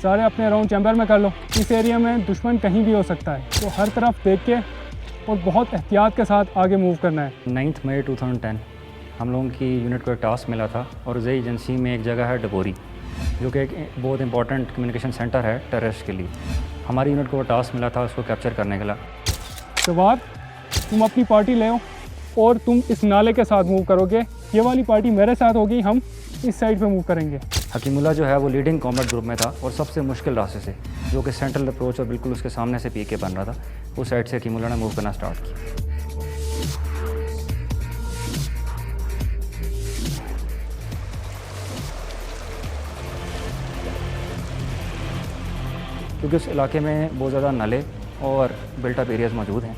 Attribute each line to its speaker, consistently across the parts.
Speaker 1: सारे अपने round chamber में कर लो। इस एरिया में दुश्मन कहीं भी हो सकता है, तो हर तरफ देख के और बहुत एहतियात के साथ आगे मूव करना है।
Speaker 2: 9 मई 2010 हम लोगों की यूनिट को एक टास्क मिला था और ज़े एजेंसी में एक जगह है डबोरी, जो कि एक बहुत इंपॉर्टेंट कम्युनिकेशन सेंटर है टेररिस्ट के लिए। हमारी यूनिट को वो टास्क मिला था उसको कैप्चर करने के लिए।
Speaker 1: सवार तुम अपनी पार्टी ले आओ और तुम इस नाले के साथ मूव करोगे। ये वाली पार्टी मेरे साथ होगी, हम इस साइड पे मूव करेंगे।
Speaker 2: हकीमुल्लाह जो है वो लीडिंग कॉम्बैट ग्रुप में था और सबसे मुश्किल रास्ते से, जो कि सेंट्रल अप्रोच और बिल्कुल उसके सामने से पीके बन रहा था, उस साइड से हकीमुल्लाह ने मूव करना स्टार्ट किया। क्योंकि उस इलाके में बहुत ज़्यादा नाले और बिल्टअप एरियाज़ मौजूद हैं।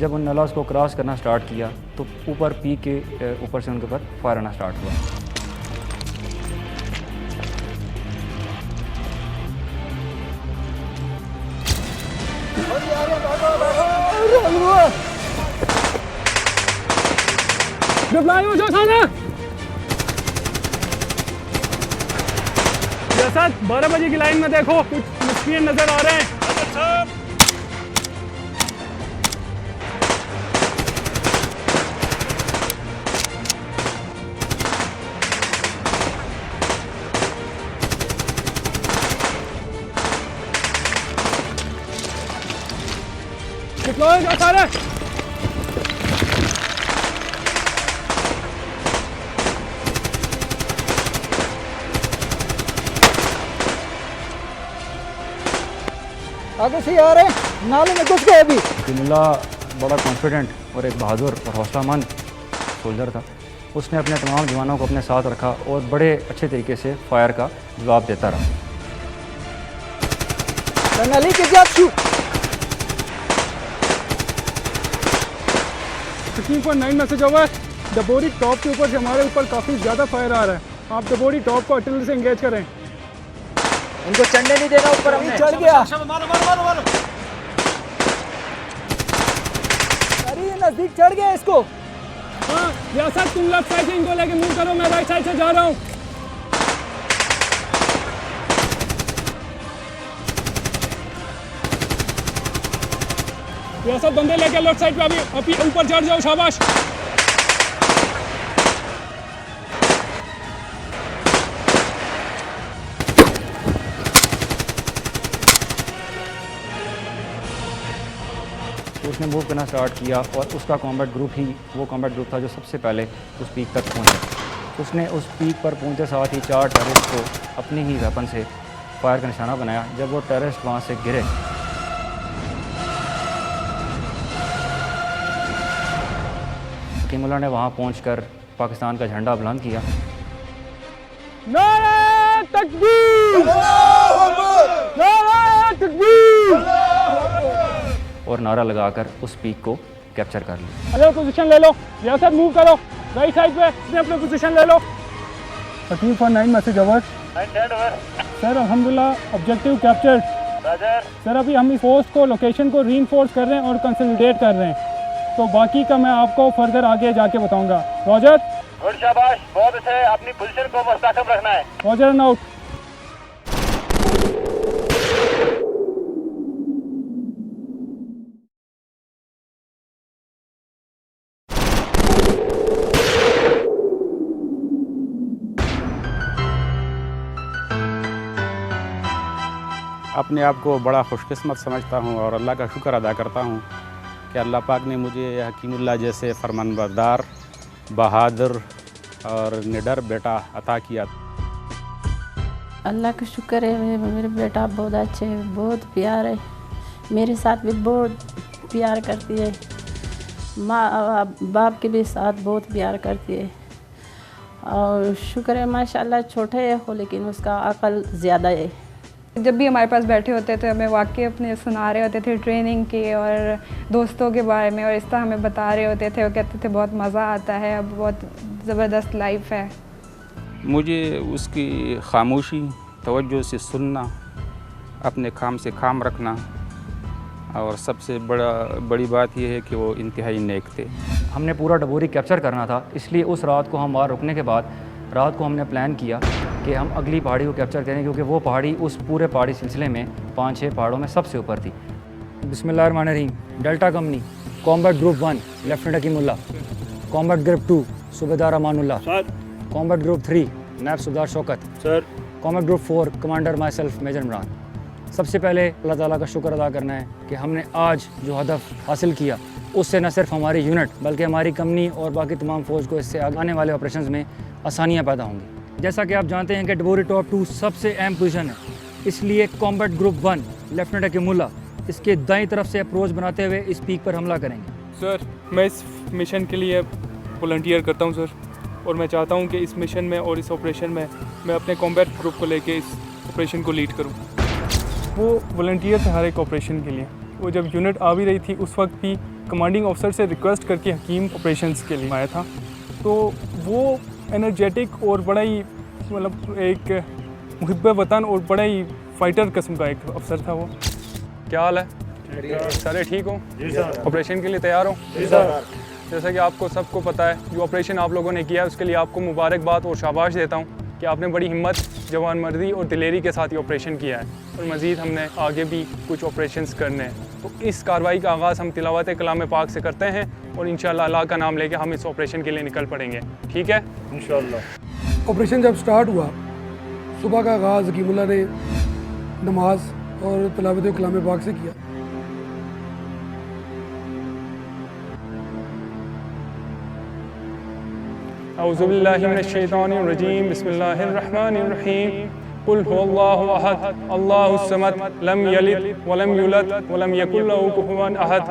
Speaker 2: जब उन नालाज को क्रॉस करना स्टार्ट किया तो ऊपर पीक के ऊपर से उनके ऊपर फायर आना स्टार्ट हुआ।
Speaker 1: जैसा 12 बजे की लाइन में देखो कुछ मुश्किल नजर आ रहे हैं। डिप्लॉय जो सारे
Speaker 3: आगे से आ रहे हैं, नाले में घुस गए अभी।
Speaker 2: हकीमुल्लाह बड़ा कॉन्फिडेंट और एक बहादुर और हौसलामंद सोल्जर था। उसने अपने तमाम जवानों को अपने साथ रखा और बड़े अच्छे तरीके से फायर का जवाब देता रहा।
Speaker 1: पर 9 मैसेज ओवर। डबोरी टॉप के ऊपर से हमारे ऊपर काफ़ी ज़्यादा फायर आ रहा है। आप डबोरी टॉप को आर्टिलरी से एंगेज करें।
Speaker 3: इनको चढ़ने नहीं देना, ऊपर हमने चढ़ गया। अरे नजदीक चढ़ गया इसको।
Speaker 1: हाँ रियासत तुम लेफ्ट साइड से इनको लेके मूव करो, मैं राइट साइड से जा रहा हूँ। रियासत बंदे लेके लेफ्ट साइड पे अभी ऊपर चढ़ जाओ, शाबाश।
Speaker 2: उसने मूव करना स्टार्ट किया और उसका कॉम्बैट ग्रुप ही वो कॉम्बैट ग्रुप था जो सबसे पहले उस पीक तक पहुंचा। उसने उस पीक पर पहुंचते साथ ही 4 टेररिस्ट को अपनी ही वेपन से फायर का निशाना बनाया। जब वो टेररिस्ट वहां से गिरे हकीमुल्लाह ने वहां पहुंचकर पाकिस्तान का झंडा बुलंद किया।
Speaker 1: नारे तकबीर! नारे तकबीर!
Speaker 2: और नारा लगाकर उस पीक को कैप्चर कर लिया।
Speaker 1: अरे पोजीशन ले लो, रियासत मूव करो, राइट साइड पे अपने पोजीशन ले लो। 9 मैसेज ओवर। सर अल्हम्दुलिल्लाह ऑब्जेक्टिव कैप्चर्ड। सर अभी हम इस पोस्ट को लोकेशन को रीइंफोर्स कर रहे हैं और कंसोलिडेट कर रहे हैं, तो बाकी का मैं आपको फर्दर आगे जाके बताऊंगा। रॉजर।
Speaker 4: गुड, शाबाश, बहुत अच्छे। अपनी पोजीशन को मुस्तहकम रखना है।
Speaker 1: Roger and out.
Speaker 5: अपने आप को बड़ा खुशकिस्मत समझता हूँ और अल्लाह का शुक्र अदा करता हूँ कि अल्लाह पाक ने मुझे हकीमुल्लाह जैसे फरमानबरदार, बहादुर और निडर बेटा अता किया।
Speaker 6: अल्लाह का शुक्र है, मेरे बेटा बहुत अच्छे है, बहुत प्यार है, मेरे साथ भी बहुत प्यार करती है, माँ बाप के भी साथ बहुत प्यार करती है। और शुक्र है माशाल्लाह, छोटे हो लेकिन उसका अकल ज़्यादा है।
Speaker 7: जब भी हमारे पास बैठे होते थे हमें वाक़ई अपने सुना रहे होते थे ट्रेनिंग के और दोस्तों के बारे में, और इस तरह हमें बता रहे होते थे। वो कहते थे बहुत मज़ा आता है, अब बहुत ज़बरदस्त लाइफ है।
Speaker 5: मुझे उसकी खामोशी, तवज्जो से सुनना, अपने काम से काम रखना, और सबसे बड़ी बात यह है कि वो इंतहाई नेक थे।
Speaker 2: हमने पूरा डबोरी कैप्चर करना था, इसलिए उस रात को हम वहाँ रुकने के बाद रात को हमने प्लान किया कि हम अगली पहाड़ी को कैप्चर करें, क्योंकि वो पहाड़ी उस पूरे पहाड़ी सिलसिले में 5-6 पहाड़ों में सबसे ऊपर थी। बिस्मिल्लाहिर्रहमानिर्रहीम। Delta company combat group 1 lieutenant Hakimullah, combat group 2 सूबेदार अमानुल्लाह, कॉम्बैट ग्रुप 3 नायब सूबेदार Shaukat sir, combat group 4 commander myself major Imran. सबसे पहले अल्लाह ताला का शुक्र अदा करना है कि हमने आज जो हदफ हासिल किया उससे न सिर्फ हमारी यूनिट बल्कि हमारी कंपनी और बाकी तमाम फ़ौज को इससे आने वाले ऑपरेशंस में आसानियाँ पैदा होंगी। जैसा कि आप जानते हैं कि डबोरी टॉप 2 सबसे अहम पोजीशन है, इसलिए कॉम्बैट ग्रुप 1 लेफ्टिनेंट हकीमुल्लाह इसके दाईं तरफ से अप्रोच बनाते हुए इस पीक पर हमला करेंगे।
Speaker 1: सर, मैं इस मिशन के लिए वॉलंटियर करता हूं सर, और मैं चाहता हूं कि इस मिशन में और इस ऑपरेशन में मैं अपने कॉम्बैट ग्रुप को लेके इस ऑपरेशन को लीड करूं। वो वॉलंटियर थे हर एक ऑपरेशन के लिए। वो जब यूनिट आ भी रही थी उस वक्त भी कमांडिंग ऑफिसर से रिक्वेस्ट करके हकीम ऑपरेशंस के लिए आया था। तो वो एनर्जेटिक और बड़ा ही मतलब एक मुहिब्ब वतन और बड़ा ही फाइटर किस्म का एक अफसर था वो। क्या हाल है? सारे ठीक हो? ऑपरेशन के लिए तैयार हो? जी सर। जैसा कि आपको सबको पता है, जो ऑपरेशन आप लोगों ने किया है उसके लिए आपको मुबारकबाद और शाबाश देता हूँ कि आपने बड़ी हिम्मत, जवान मर्दी और दिलेरी के साथ ये ऑपरेशन किया है, और मज़ीद हमने आगे भी कुछ ऑपरेशंस करने हैं। तो इस कार्रवाई का आगाज़ हम तिलावत कलाम पाक से करते हैं और इंशाअल्लाह अल्लाह का नाम लेके हम इस ऑपरेशन के लिए निकल पड़ेंगे। ठीक है इंशाअल्लाह।
Speaker 8: ऑपरेशन जब स्टार्ट हुआ, सुबह का आगाज़ हकीमुल्लाह ने नमाज और तिलावत कलाम पाक से किया।
Speaker 1: औज़ु बिल्लाहि मिनश शैतानिर रजीम, बिस्मिल्लाहिर्रहमानिर रहीम। कुल हुवल्लाहु अहद, अल्लाहुस समद, लम यलिद वलम यूलद वलम यकुल लहू कुफुवन अहद।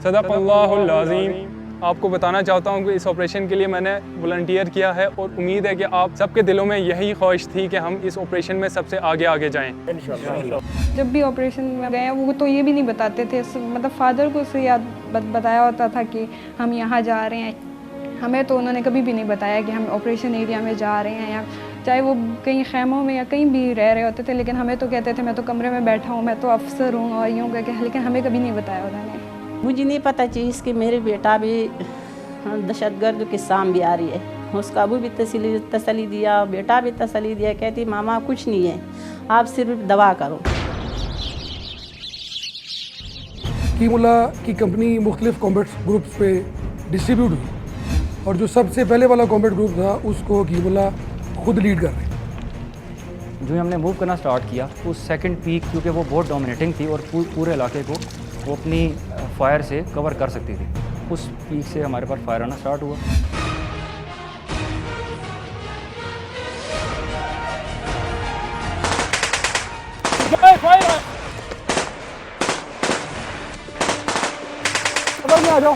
Speaker 1: सदक़ल्लाहुल अज़ीम। आपको बताना चाहता हूँ कि इस ऑपरेशन के लिए मैंने वॉलंटियर किया है और उम्मीद है कि आप सबके दिलों में यही ख्वाहिश थी कि हम इस ऑपरेशन में सबसे आगे जाएँ इंशाअल्लाह।
Speaker 7: जब भी ऑपरेशन में गए वो तो ये भी नहीं बताते थे, मतलब फादर को से याद बताया होता था कि हम यहाँ जा रहे हैं। हमें तो उन्होंने कभी भी नहीं बताया कि हम ऑपरेशन एरिया में जा रहे हैं, या चाहे वो कहीं खैमों में या कहीं भी रह रहे होते थे, लेकिन हमें तो कहते थे मैं तो कमरे में बैठा हूँ, मैं तो अफसर हूँ और यूँ कह के, लेकिन हमें कभी नहीं बताया उन्होंने।
Speaker 6: मुझे नहीं पता चीज़ कि मेरे बेटा भी दहशतगर्द के साम भी आ रही है। उसका अबू भी तसली दिया, बेटा भी तसली दिया, कहती मामा कुछ नहीं है, आप सिर्फ दवा करो।
Speaker 8: हकीमुल्लाह की कंपनी मुख्तलिफ कॉम्बैट ग्रुप्स पे डिस्ट्रीब्यूट हुई, और जो सबसे पहले वाला कॉम्बैट ग्रुप था उसको हकीमुल्लाह खुद लीड कर रहे हैं।
Speaker 2: जो हमने मूव करना स्टार्ट किया उस सेकंड पीक, क्योंकि वो बहुत डोमिनेटिंग थी और पूरे इलाके को वो अपनी फायर से कवर कर सकती थी, उस पीक से हमारे पास फायर आना स्टार्ट हुआ।
Speaker 1: आ जाओ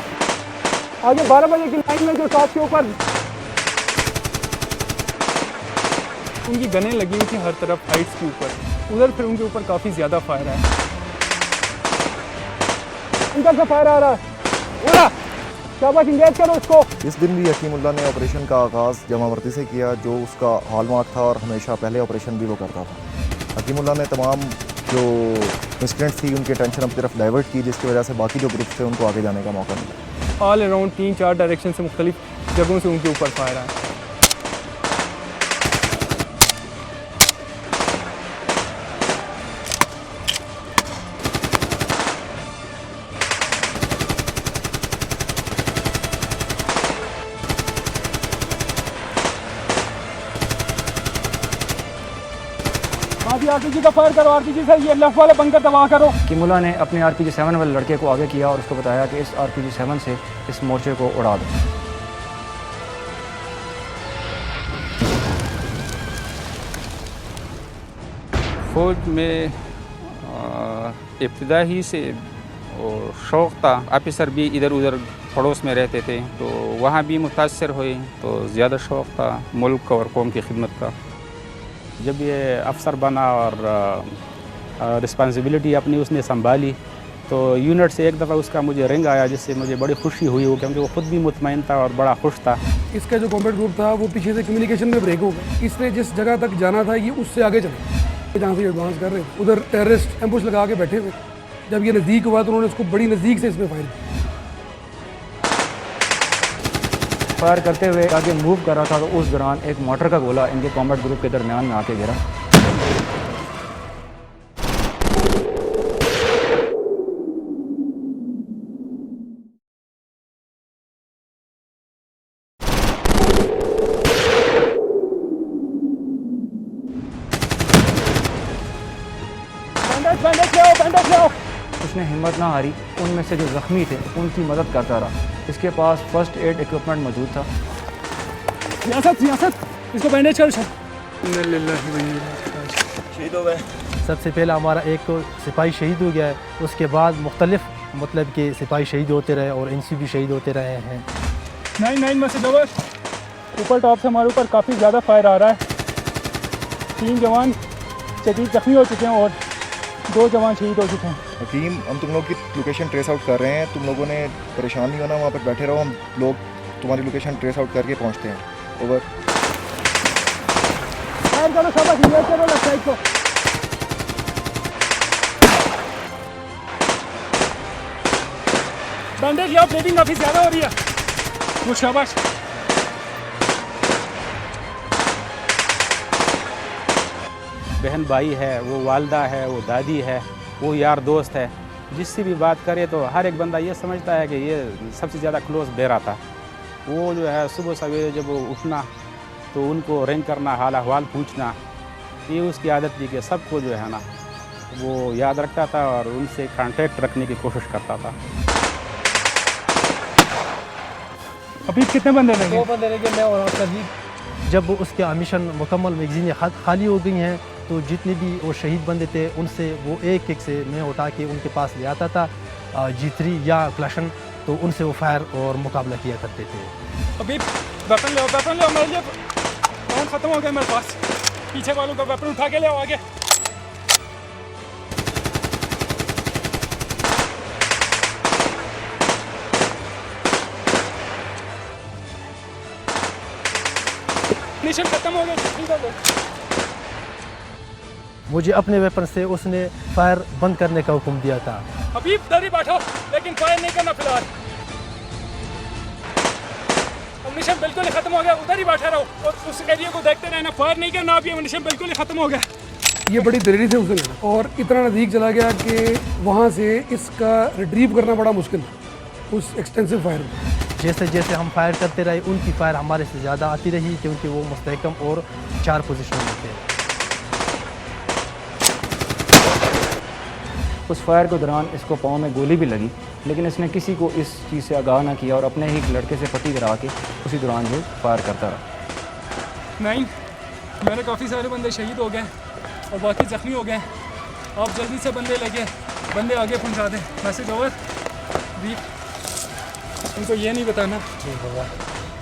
Speaker 1: आगे 12 बजे की लाइन में जो टॉप के ऊपर उनकी गनें लगी हुई थी हर तरफ हाइट्स के ऊपर, उधर फिर उनके ऊपर काफ़ी ज़्यादा फायर आया। उनका से फायर आ रहा है, शाबाश, इंगेज करो उसको। इस दिन भी हकीमुल्लाह ने ऑपरेशन का आगाज़ जमावर्दी से किया, जो उसका हॉलमार्क था और हमेशा पहले ऑपरेशन भी वो करता था। हकीमुल्लाह ने तमाम जो इंसिडेंट्स थी उनकी टेंशन अपनी तरफ डाइवर्ट की, जिसकी वजह से बाकी जो ग्रुप्स थे उनको आगे जाने का मौका मिला। ऑल अराउंड 3-4 डायरेक्शन से मुख्तलिफ जगहों से उनके ऊपर फायर आया। आरपीजी का फायर करो, आरपीजी से ये लेफ्ट वाले बंकर तबाह करो।
Speaker 2: हकीमुल्लाह ने अपने आरपीजी 7 वाले लड़के को आगे किया और उसको बताया कि इस आरपीजी 7 से इस मोर्चे को उड़ा दो।
Speaker 5: फौज में इब्तिदा ही से और शौक़ था, ऑफिसर भी इधर उधर पड़ोस में रहते थे तो वहाँ भी मुतासर हुए, तो ज़्यादा शौक़ था मुल्क और कौम की खिदमत का। जब ये अफसर बना और रिस्पॉन्सिबिलिटी अपनी उसने संभाली तो यूनिट से एक दफ़ा उसका मुझे रिंग आया, जिससे मुझे बड़ी खुशी हुई हो, क्योंकि वो खुद भी मुतमईन था और बड़ा खुश था।
Speaker 8: इसका जो कॉम्बैट ग्रुप था वो पीछे से कम्युनिकेशन में ब्रेक हो गया। इसने जिस जगह तक जाना था ये उससे आगे चले, जहाँ से एडवांस कर रहे थे उधर टेररिस्ट एम्बुश लगा के बैठे हुए। जब ये नज़दीक हुआ तो उन्होंने उसको बड़ी नज़दीक से इसमें फायर किया।
Speaker 2: फायर करते हुए आगे मूव कर रहा था तो उस दौरान एक मोटर का गोला इनके कॉम्बैट ग्रुप के दरमियान में आके गिरा।
Speaker 1: बैंडेज ले आओ।
Speaker 2: उसने हिम्मत ना हारी, उनमें से जो ज़ख्मी थे उनकी मदद करता रहा। इसके पास फर्स्ट एड इक्विपमेंट मौजूद था।
Speaker 1: सियासत इसको बैंडेज कर।
Speaker 4: शहीद हो गए।
Speaker 9: सबसे पहला हमारा एक तो सिपाही शहीद हो गया है, उसके बाद मुख्तलिफ मतलब कि सिपाही शहीद होते रहे और इनसी भी शहीद होते रहे हैं।
Speaker 1: 9 में से जबर ऊपर टॉप से हमारे ऊपर काफ़ी ज़्यादा फायर आ रहा है। 3 जवान शदीद जख्मी हो चुके हैं और 2 जवान शहीद हो चुके हैं।
Speaker 10: हकीम, हम तुम लोग की लोकेशन ट्रेस आउट कर रहे हैं। तुम लोगों ने परेशान नहीं होना, वहाँ पर बैठे रहो, हम लोग तुम्हारी लोकेशन ट्रेस आउट करके पहुँचते हैं। ओवर।
Speaker 1: फायर करो, शाबाश, इंगेज करो लेफ्ट साइड को। बैंडेज ले आओ, ब्लीडिंग काफ़ी ज़्यादा हो रही है। वो शाबाश।
Speaker 5: बहन भाई है, वो वालदा है, वो दादी है, वो यार दोस्त है, जिससे भी बात करे तो हर एक बंदा ये समझता है कि ये सबसे ज़्यादा क्लोज बेरा था। वो जो है सुबह सवेरे जब वो उठना तो उनको रिंग करना, हाल अहवाल पूछना, ये उसकी आदत थी कि सबको जो है ना वो याद रखता था और उनसे कांटेक्ट रखने की कोशिश करता था।
Speaker 1: अभी कितने बंदे रहेंगे?
Speaker 9: 2 बंदे रहेंगे, मैं और आपका जी। जब उसके मिशन मुकम्मल मैगजीनें खाली हो गई हैं तो जितने भी वो शहीद बंदे थे उनसे वो एक से मैं उठा के उनके पास ले आता था G3 या क्लशन, तो उनसे वो फायर और मुकाबला किया करते थे।
Speaker 1: अभी वेपन ले आओ, मेरे लिए राउंड ख़त्म हो गया मेरे पास। पीछे वालों का वेपन उठा के ले आओ आगे। मिशन खत्म हो गया।
Speaker 9: मुझे अपने वेपन से उसने फायर बंद करने का हुक्म दिया था।
Speaker 1: अभी दरी बैठो, लेकिन फायर नहीं करना फिलहाल। मिशन बिल्कुल ही खत्म हो गया, उधर ही बैठा रहो और उस एरिया को देखते रहना, फायर नहीं करना। अभी मिशन बिल्कुल ही खत्म हो गया।
Speaker 8: ये बड़ी दलेरी से उसने लेना और इतना नज़दीक चला गया कि वहाँ से इसका रिट्रीव करना बड़ा मुश्किल था उस एक्सटेंसिव फायर में।
Speaker 9: जैसे जैसे हम फायर करते रहे उनकी फायर हमारे से ज़्यादा आती रही, क्योंकि वो मुस्तहकम और 4 पोजीशन में थे।
Speaker 2: उस फायर के दौरान इसको पाँव में गोली भी लगी, लेकिन इसने किसी को इस चीज़ से आगाह ना किया और अपने ही लड़के से पट्टी करा के उसी दौरान जो फायर करता रहा।
Speaker 1: 9 मेरे काफ़ी सारे बंदे शहीद हो गए और बाकी ज़ख्मी हो गए। आप जल्दी से बंदे लेके बंदे आगे पहुंचा दें। Message over. दीप, उनको ये नहीं बताना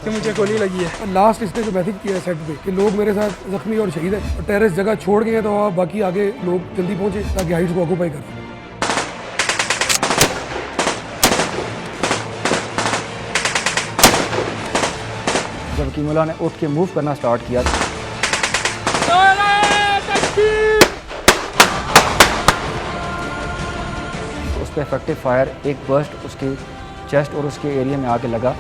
Speaker 1: कि मुझे गोली लगी है।
Speaker 8: लास्ट इसने जो मैसेज किया है सेट पे कि लोग मेरे साथ जख्मी और शहीद है और टेरेस जगह छोड़ गए हैं, तो आप बाकी आगे लोग जल्दी पहुँचे ताकि हाइट्स को ऑक्यूपाई कर सकें।
Speaker 2: जब कीमुल्ला ने उठ के मूव करना स्टार्ट किया तो उस पर इफेक्टिव फायर एक बर्स्ट उसके चेस्ट और उसके एरिया में आके लगा।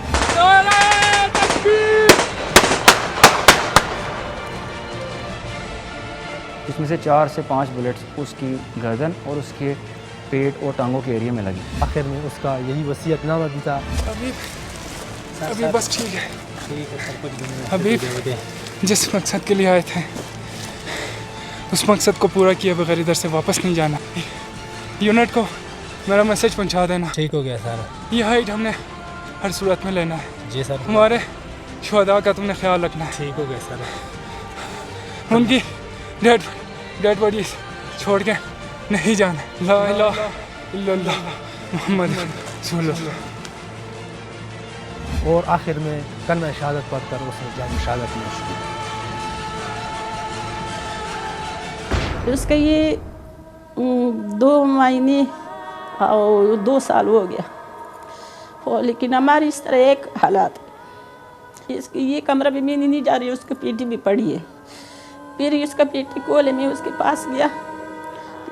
Speaker 2: इसमें से 4 से 5 बुलेट्स उसकी गर्दन और उसके पेट और टांगों के एरिया में लगी।
Speaker 9: आखिर में उसका यही वसीयतनामा भी था।
Speaker 1: अभी बस ठीक है अभी जिस मकसद के लिए आए थे उस मकसद को पूरा किए बगैर इधर से वापस नहीं जाना। यूनिट को मेरा मैसेज पहुंचा देना।
Speaker 9: ठीक हो गया सर।
Speaker 1: ये हाइट हमने हर सूरत में लेना है।
Speaker 9: जी सर।
Speaker 1: हमारे शुहदा का तुमने ख्याल रखना है।
Speaker 9: ठीक हो गया सर।
Speaker 1: उनकी डेड बॉडी छोड़ के नहीं जाना। ला इलाहा इल्लल्लाह मुहम्मद रसूलुल्लाह।
Speaker 9: और आखिर में कलमा शहादत पढ़कर उसने जान शहादत में
Speaker 6: उसका ये 2 महीने और 2 साल हो गया और लेकिन हमारी इस तरह एक हालात इसकी ये कमरा भी मैंने नहीं जा रही है, उसकी पेटी भी पड़ी है। फिर उसका पेटी खोले मैं उसके पास गया,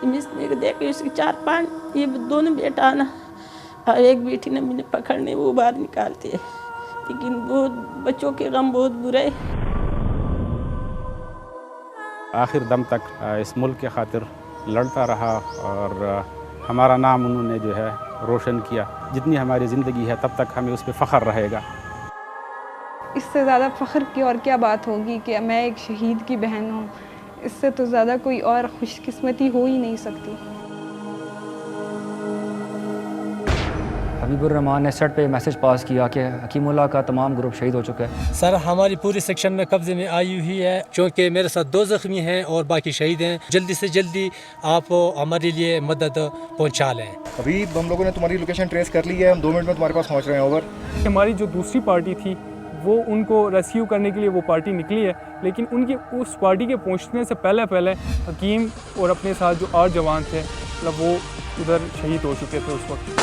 Speaker 6: मैं देख उसकी 4-5 ये दोनों बेटा ना और एक बेटी ने मैंने पकड़ने वो बाहर निकालते है। लेकिन बहुत बच्चों के गम बहुत बुरे।
Speaker 5: आखिर दम तक इस मुल्क के खातिर लड़ता रहा और हमारा नाम उन्होंने जो है रोशन किया। जितनी हमारी ज़िंदगी है तब तक हमें उस पर फ़ख्र रहेगा।
Speaker 7: इससे ज़्यादा फ़ख्र की और क्या बात होगी कि मैं एक शहीद की बहन हूँ। इससे तो ज़्यादा कोई और खुशकिस्मती हो ही नहीं सकती।
Speaker 2: हबीबुर्रहमान ने सेट पे मैसेज पास किया कि हकीमुल्लाह का तमाम ग्रुप शहीद हो चुका है।
Speaker 11: सर हमारी पूरी सेक्शन में कब्जे में आई हुई है, क्योंकि मेरे साथ 2 ज़ख्मी हैं और बाकी शहीद हैं। जल्दी से जल्दी आप हमारे लिए मदद पहुंचा लें।
Speaker 10: अभी हम लोगों ने तुम्हारी लोकेशन ट्रेस कर ली है, हम 2 मिनट में तुम्हारे पास पहुंच रहे हैं। ओवर।
Speaker 1: हमारी जो दूसरी पार्टी थी वो उनको रेस्क्यू करने के लिए वो पार्टी निकली है, लेकिन उनकी उस पार्टी के पहुंचने से पहले हकीम और अपने साथ जो 8 जवान थे मतलब वो उधर शहीद हो चुके थे उस वक्त।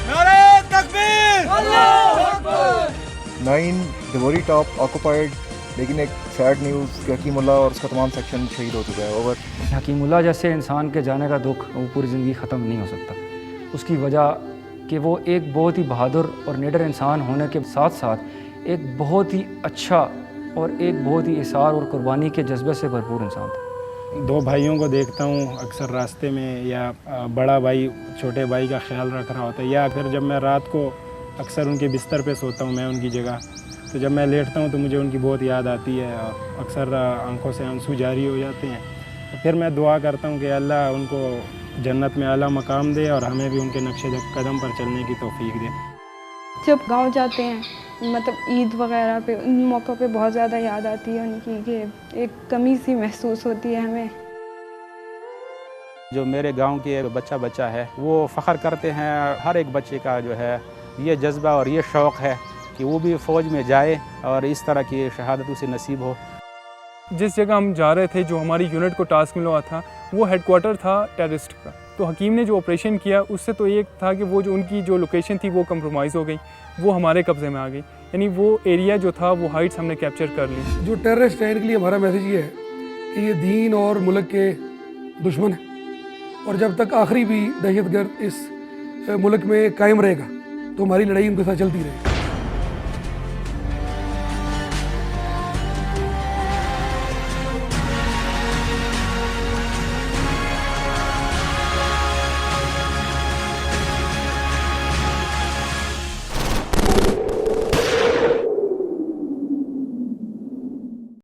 Speaker 11: नारे तकबीर!
Speaker 10: 9 डिवोरी टॉप ऑक्युपाइड, लेकिन एक सैड न्यूज़ कि हकीमुल्लाह और उसका तमाम सेक्शन शहीद हो चुका है। ओवर।
Speaker 2: हकीमुल्लाह जैसे इंसान के जाने का दुख वो पूरी ज़िंदगी ख़त्म नहीं हो सकता। उसकी वजह कि वो एक बहुत ही बहादुर और निडर इंसान होने के साथ साथ एक बहुत ही अच्छा और एक बहुत ही इसार और कुर्बानी के जज्बे से भरपूर इंसान था।
Speaker 1: 2 भाइयों को देखता हूँ अक्सर रास्ते में, या बड़ा भाई छोटे भाई का ख्याल रख रहा होता है, या फिर जब मैं रात को अक्सर उनके बिस्तर पे सोता हूँ मैं उनकी जगह, तो जब मैं लेटता हूँ तो मुझे उनकी बहुत याद आती है और अक्सर आंखों से आंसू जारी हो जाते हैं। तो फिर मैं दुआ करता हूँ कि अल्लाह उनको जन्नत में आला मकाम दे और हमें भी उनके नक्शे कदम पर चलने की तौफीक दे।
Speaker 7: जब गांव जाते हैं, मतलब ईद वगैरह पे, उन मौक़ों पे बहुत ज़्यादा याद आती है उनकी, कि एक कमी सी महसूस होती है हमें।
Speaker 5: जो मेरे गांव के बच्चा है वो फ़ख्र करते हैं। हर एक बच्चे का जो है ये जज्बा और ये शौक़ है कि वो भी फ़ौज में जाए और इस तरह की शहादत उसे नसीब हो।
Speaker 1: जिस जगह हम जा रहे थे, जो हमारी यूनिट को टास्क मिला हुआ था, वो हेडक्वार्टर था टेररिस्ट का। तो हकीम ने जो ऑपरेशन किया उससे तो एक था कि वो जो उनकी जो लोकेशन थी वो कंप्रोमाइज़ हो गई, वो हमारे कब्ज़े में आ गई, यानी वो एरिया जो था वो हाइट्स हमने कैप्चर कर ली।
Speaker 8: जो टेररिस्ट है इनके लिए हमारा मैसेज ये है कि ये दीन और मुल्क के दुश्मन हैं, और जब तक आखिरी भी दहशतगर्द इस मुल्क में कायम रहेगा तो हमारी लड़ाई उनके साथ चलती रहेगी।